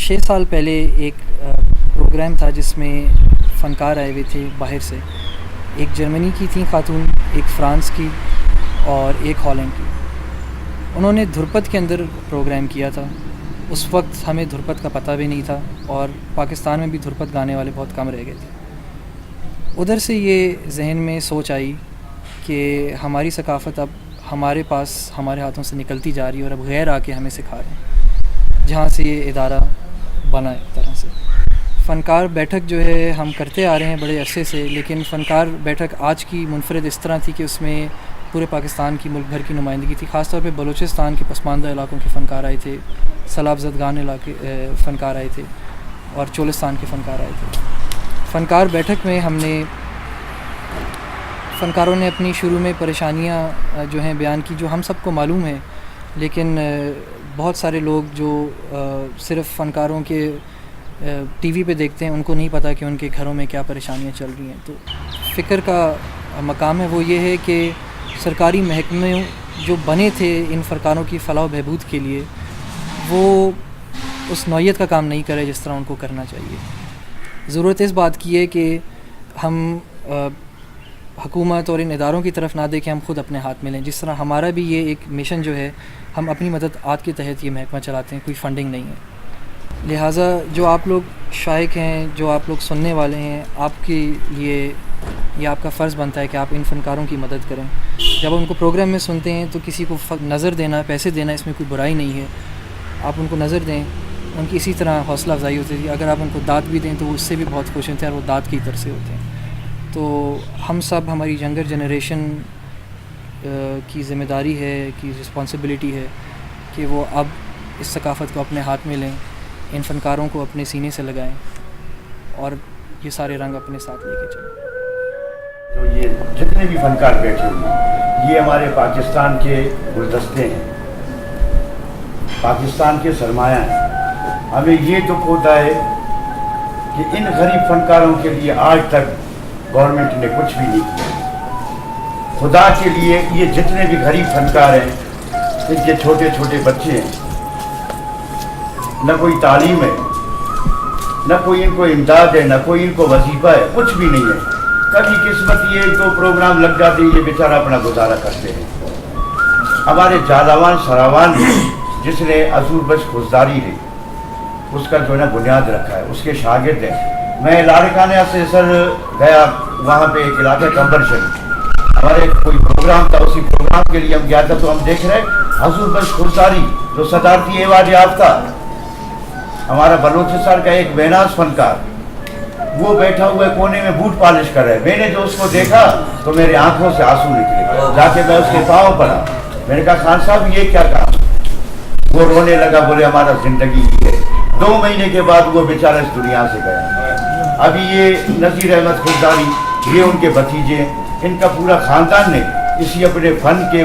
6 سال پہلے ایک پروگرام تھا جس میں فنکار آئے ہوئے تھے باہر سے. ایک جرمنی کی تھیں خاتون, ایک فرانس کی اور ایک ہالینڈ کی. انہوں نے دھرپد کے اندر پروگرام کیا تھا. اس وقت ہمیں دھرپد کا پتہ بھی نہیں تھا اور پاکستان میں بھی دھرپد گانے والے بہت کم رہ گئے تھے. ادھر سے یہ ذہن میں سوچ آئی کہ ہماری ثقافت اب ہمارے پاس ہمارے ہاتھوں سے نکلتی جا رہی ہے اور اب غیر آ کے ہمیں سکھا رہے ہیں, جہاں سے یہ ادارہ بنا ایک طرح سے. فنکار بیٹھک جو ہے ہم کرتے آ رہے ہیں بڑے عرصے سے, لیکن فنکار بیٹھک آج کی منفرد اس طرح تھی کہ اس میں پورے پاکستان کی ملک بھر کی نمائندگی تھی. خاص طور پہ بلوچستان کے پسماندہ علاقوں کے فنکار آئے تھے, سیلاب زدگان علاقے فنکار آئے تھے اور چولستان کے فنکار آئے تھے. فنکار بیٹھک میں ہم نے فنکاروں نے اپنی شروع میں پریشانیاں جو ہیں بیان کی, جو ہم سب کو معلوم ہے, لیکن بہت سارے لوگ جو صرف فنکاروں کے ٹی وی پہ دیکھتے ہیں ان کو نہیں پتہ کہ ان کے گھروں میں کیا پریشانیاں چل رہی ہیں. تو فکر کا مقام ہے وہ یہ ہے کہ سرکاری محکمے جو بنے تھے ان فنکاروں کی فلاح و بہبود کے لیے, وہ اس نوعیت کا کام نہیں کرے جس طرح ان کو کرنا چاہیے. ضرورت اس بات کی ہے کہ ہم حکومت اور ان اداروں کی طرف نہ دیکھیں, ہم خود اپنے ہاتھ میں لیں. جس طرح ہمارا بھی یہ ایک مشن جو ہے, ہم اپنی مدد آت کے تحت یہ محکمہ چلاتے ہیں, کوئی فنڈنگ نہیں ہے. لہٰذا جو آپ لوگ شائق ہیں, جو آپ لوگ سننے والے ہیں, آپ کے لیے یہ آپ کا فرض بنتا ہے کہ آپ ان فنکاروں کی مدد کریں. جب ان کو پروگرام میں سنتے ہیں تو کسی کو نظر دینا, پیسے دینا, اس میں کوئی برائی نہیں ہے. آپ ان کو نظر دیں, ان کی اسی طرح حوصلہ افزائی ہوتی تھی. اگر آپ ان کو داد بھی دیں تو وہ اس سے بھی بہت خوش ہوتے ہیں اور وہ داد کی طرف سے ہوتے ہیں. تو ہم سب, ہماری ینگر جنریشن کی ذمہ داری ہے, کی رسپانسبلٹی ہے کہ وہ اب اس ثقافت کو اپنے ہاتھ میں لیں, ان فنکاروں کو اپنے سینے سے لگائیں اور یہ سارے رنگ اپنے ساتھ لے کے چلیں. تو یہ جتنے بھی فنکار بیٹھے ہوئے ہیں یہ ہمارے پاکستان کے گلدستے ہیں, پاکستان کے سرمایہ ہیں. ہمیں یہ دکھ ہوتا ہے کہ ان غریب فنکاروں کے لیے آج تک گورنمنٹ نے کچھ بھی نہیں کیا. خدا کے لیے یہ جتنے بھی غریب فنکار ہیں, ان کے چھوٹے چھوٹے بچے ہیں, نہ کوئی تعلیم ہے, نہ کوئی ان کو امداد ہے, نہ کوئی ان کو وظیفہ ہے, کچھ بھی نہیں ہے. کبھی قسمت یہ 2 پروگرام لگ جاتے, یہ بیچارہ اپنا گزارا کرتے ہیں. ہمارے جالاوان سراوان جس نے عزور بخش خوزداری لی, اس کا جو ہے نا بنیاد رکھا ہے, اس کے شاگرد ہیں. میں لاڑکانہ سے سر گیا, وہاں پہ ایک علاقہ کمبر شریف, ہمارے کوئی پروگرام تھا, اسی پروگرام کے لیے ہم گیا تھا. تو ہم دیکھ رہے عزور بخش خوزداری جو صدارتی ایوارڈ یافتہ ہمارا بلوچستان کا ایک بیناز فنکار, وہ بیٹھا ہوا کونے میں بوٹ پالش کر رہا ہے. میں نے جو اس کو دیکھا تو میرے آنکھوں سے آنسو نکلے. جا کے میں اس کے پاؤں پڑا, میں نے کہا خان صاحب یہ کیا کام. وہ رونے لگا, بولے ہمارا زندگی یہ ہے. 2 مہینے کے بعد وہ بیچارہ اس دنیا سے گیا. ابھی یہ نذیر احمد خوزداری, یہ ان کے بھتیجے ہیں, ان کا پورا خاندان نے اسی اپنے فن کے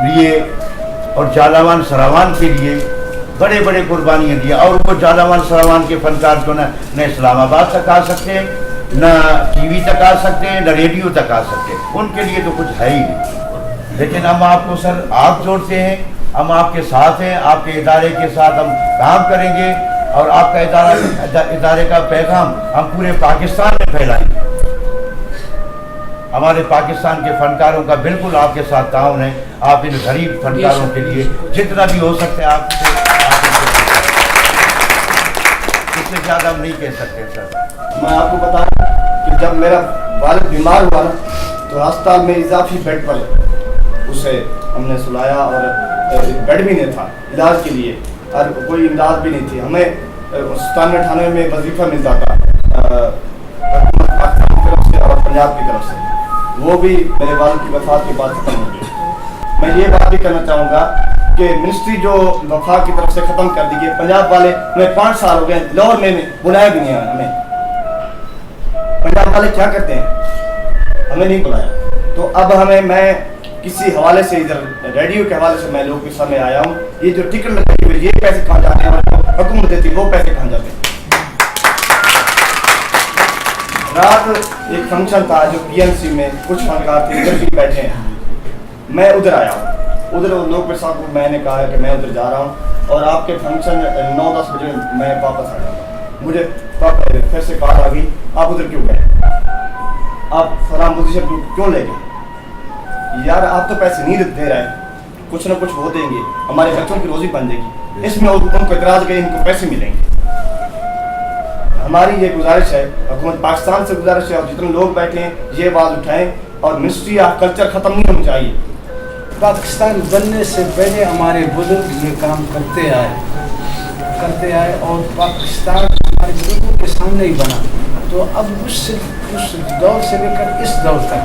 لیے اور جالاوان سراوان کے لیے بڑے بڑے قربانیاں دی. اور وہ جالاوان سراوان کے فنکار جو نہ اسلام آباد تک آ سکتے ہیں, نہ ٹی وی تک آ سکتے ہیں, نہ ریڈیو تک آ سکتے ہیں. ان کے لیے تو کچھ ہے ہی نہیں. لیکن ہم آپ کو سر آپ جوڑتے ہیں, ہم آپ کے ساتھ ہیں, آپ کے ادارے کے ساتھ ہم کام کریں گے اور آپ کا ادارے کا پیغام ہم پورے پاکستان میں پھیلائیں گے. ہمارے پاکستان کے فنکاروں کا بالکل آپ کے ساتھ تعاون ہے. آپ ان غریب فنکاروں کے لیے جتنا بھی ہو سکتا ہے آپ سے, اس سے زیادہ ہم نہیں کہہ سکتے سر. میں آپ کو بتاؤں کہ جب میرا والد بیمار ہوا نا, تو ہسپتال میں اضافی بیڈ پر اسے ہم نے سلایا اور بیڈ بھی نہیں تھا علاج کے لیے, اور کوئی امداد بھی نہیں تھی. ہمیں 97-98 میں وظیفہ ملتا تھا حکومت پاکستان کی طرف سے اور پنجاب کی طرف سے, وہ بھی میرے والد کی وفات کے بعد ختم ہو گئی. میں یہ بات بھی کرنا چاہوں گا کہ منسٹری جو وفاق کی طرف سے ختم کر دی گئی, پنجاب والے ہمیں 5 سال ہو گئے لاہور میں بلایا بھی نہیں ہے. ہمیں پنجاب والے کیا کرتے ہیں, ہمیں نہیں بلایا. تو اب ہمیں, میں کسی حوالے سے ادھر ریڈیو کے حوالے سے میں لوگوں کے سامنے آیا ہوں. یہ جو ٹکٹ لگی ہوئی, یہ پیسے کہاں جاتے ہیں, اور حکومت دیتی وہ پیسے کہاں جاتے ہیں. رات ایک فنکشن تھا جو PNC میں, کچھ فنکار تھے ادھر بھی بیٹھے ہیں, میں ادھر آیا ہوں. ادھر لوگ کے ساتھ میں نے کہا کہ میں ادھر جا رہا ہوں اور آپ کے فنکشن 9-10 بجے میں واپس آ جاؤں گا. مجھے پھر سے کال آ گئی آپ ادھر کیوں گئے, آپ فلاں پوزیشن کیوں لے گئے. یار آپ تو پیسے نہیں دے رہے, کچھ نہ کچھ وہ دیں گے, ہمارے بچوں کی روزی بن جائے گی, اس میں ان کو اعتراض کہ ان کو پیسے ملیں گے. ہماری یہ گزارش ہے, حکومت پاکستان سے گزارش ہے, اور جتنے لوگ بیٹھے ہیں یہ آواز اٹھائیں, اور منسٹری آف کلچر ختم نہیں ہونی چاہیے. پاکستان بننے سے پہلے ہمارے بزرگ یہ کام کرتے آئے اور پاکستان ہمارے بزرگوں کے سامنے ہی بنا. تو اب اس دور سے لے کر اس دور تک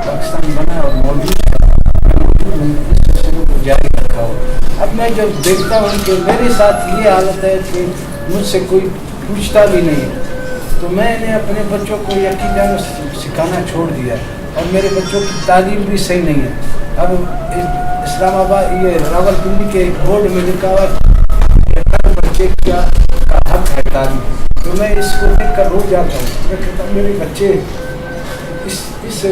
پاکستان بنا اور موجود کو جاری رکھا ہو. اب میں جب دیکھتا ہوں کہ میرے ساتھ یہ حالت ہے کہ مجھ سے کوئی پوچھتا بھی نہیں ہے, تو میں نے اپنے بچوں کو یقیناً سکھانا چھوڑ دیا, اور میرے بچوں کی تعلیم بھی صحیح نہیں ہے. اب اسلام آباد یہ راول پنڈی کے ایک بورڈ میں لکھا ہوا ہر بچے کا حق ہے تعلیم. تو میں اس کو دیکھ کر رو جاتا ہوں, میں کہتا ہوں میرے بچے اس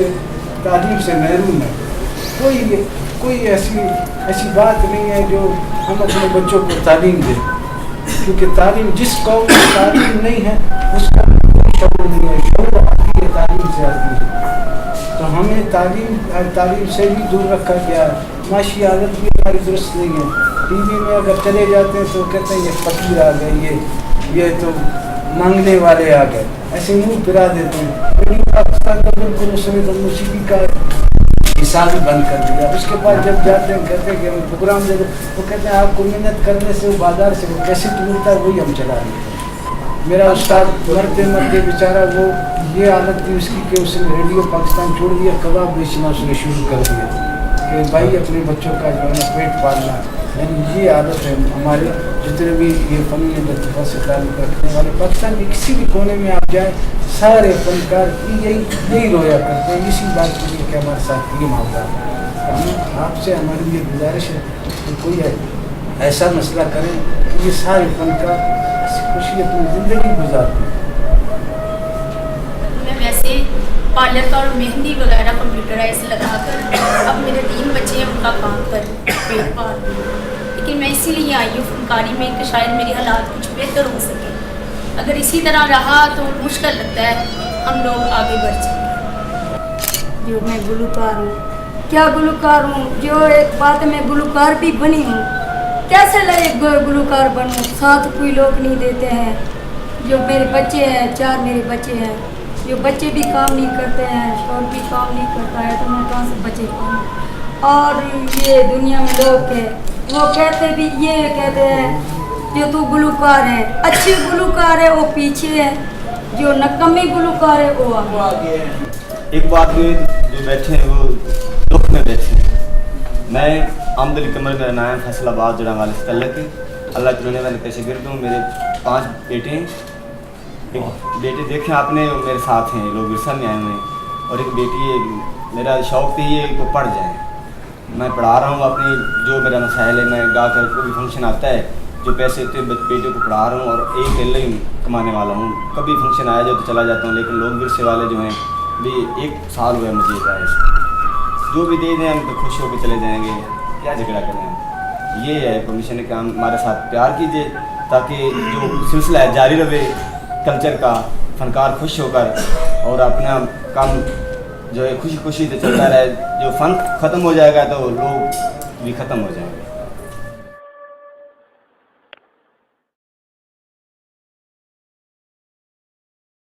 تعلیم سے محروم ہیں. کوئی ایسی بات نہیں ہے جو ہم اپنے بچوں کو تعلیم دیں, کیونکہ تعلیم جس قوم میں تعلیم نہیں ہے اس کا کوئی شعور نہیں ہے. شعور آتی ہے تعلیم سے آتی ہے. تو ہمیں تعلیم سے بھی دور رکھا گیا ہے. معاشی حالت بھی ہماری درست نہیں ہے. ٹی وی میں اگر چلے جاتے ہیں تو کہتے ہیں یہ فقیر آ گئے, یہ تو مانگنے والے آ گئے, ایسے منہ پھرا دیتے ہیں. لیکن پاکستان کا بالکل اس نے تو موسیقی کا حساب ہی بند کر دیا. اس کے بعد جب جاتے ہیں کہتے ہیں کہ ہم پروگرام دے دیں, وہ کہتے ہیں آپ کو محنت کرنے سے وہ بازار سے وہ کیسے ملتا ہے وہی ہم چلا رہے ہیں. میرا استاد مرتے بیچارہ وہ یہ حالت تھی اس کی کہ اس نے ریڈیو پاکستان چھوڑ دیا, کباب بیچنا اس نے شروع کر دیا کہ بھائی اپنے بچوں کا جو ہے پیٹ پالنا. یعنی یہ عادت ہے ہمارے جتنے بھی یہ فنی لطیفہ سے تعلق رکھنے والے. پاکستان کے کسی بھی کونے میں آپ جائیں سارے فنکار یہی رویا کرتے ہیں اسی بات کے لیے کہ ہمارے ساتھ یہ معاملہ ہے. آپ سے ہماری یہ گزارش ہے کہ کوئی ایسا مسئلہ کریں کہ یہ سارے فنکار خوشی اپنی زندگی گزارتے ہیں. میں ویسے پارلر کا اور مہندی وغیرہ کمپیوٹرائز لگا کر اب میرے 3 بچے ہیں ان کا کام کر پیٹ پال رہی ہوں. لیکن میں اسی لیے آئی ہوں فنکاری میں کہ شاید میری حالات کچھ بہتر ہو سکے. اگر اسی طرح رہا تو مشکل لگتا ہے ہم لوگ آگے بڑھ سکیں. جو میں گلوکار ہوں, کیا گلوکار ہوں, جو ایک بات میں گلوکار بھی بنی ہوں, کیسے لگے گلوکار بنوں, ساتھ کوئی لوگ نہیں دیتے ہیں. جو میرے بچے ہیں 4 میرے بچے ہیں, جو بچے بھی کام نہیں کرتے ہیں, شوہر بھی کام نہیں کرتا ہے, تو میں کہاں سے بچے پاؤں. اور یہ دنیا میں لوگ ہیں وہ کہتے بھی یہ کہتے ہیں جو تو گلوکار ہے, اچھی گلوکار ہے وہ پیچھے ہے, جو نکمی گلوکار ہے وہ آگے. ایک بات یہ جو بیٹھے ہیں وہ دکھ میں بیٹھے ہیں. میں آمد علی قمر میرا نام ہے, فیصل آباد جڑا والے سے تعلق ہے. اللہ تعالیٰ نے میں پیشے گرد ہوں. میرے 5 بیٹے ہیں. ایک بیٹے دیکھیں آپ نے میرے ساتھ ہیں, لوگ ورثہ میں آئے ہوئے ہیں, اور ایک بیٹی ہے. میرا شوق تھی یہ کو پڑھ جائیں. میں پڑھا رہا ہوں اپنی جو میرا مسائل ہے, میں گا کر کوئی فنکشن آتا ہے جو پیسے ہوتے ہیں بیٹے کو پڑھا رہا ہوں, اور ایک دل ہی کمانے والا ہوں. کبھی فنکشن آیا جائے تو چلا جاتا ہوں, لیکن لوگ ورثے والے جو ہیں بھی 1 سال ہوا ہے مجھے جائے جو بھی دے دیں ہم تو خوش ہو کے چلے جائیں گے, کیا جھگڑا کریں. یہ ہے پرمیشن کہ ہم ہمارے ساتھ پیار کیجیے تاکہ جو سلسلہ ہے جاری رہے کلچر کا, فنکار خوش ہو کر اور اپنا کام جو ہے خوشی سے چلتا رہے. جو فن ختم ہو جائے گا تو لوگ بھی ختم ہو جائیں گے.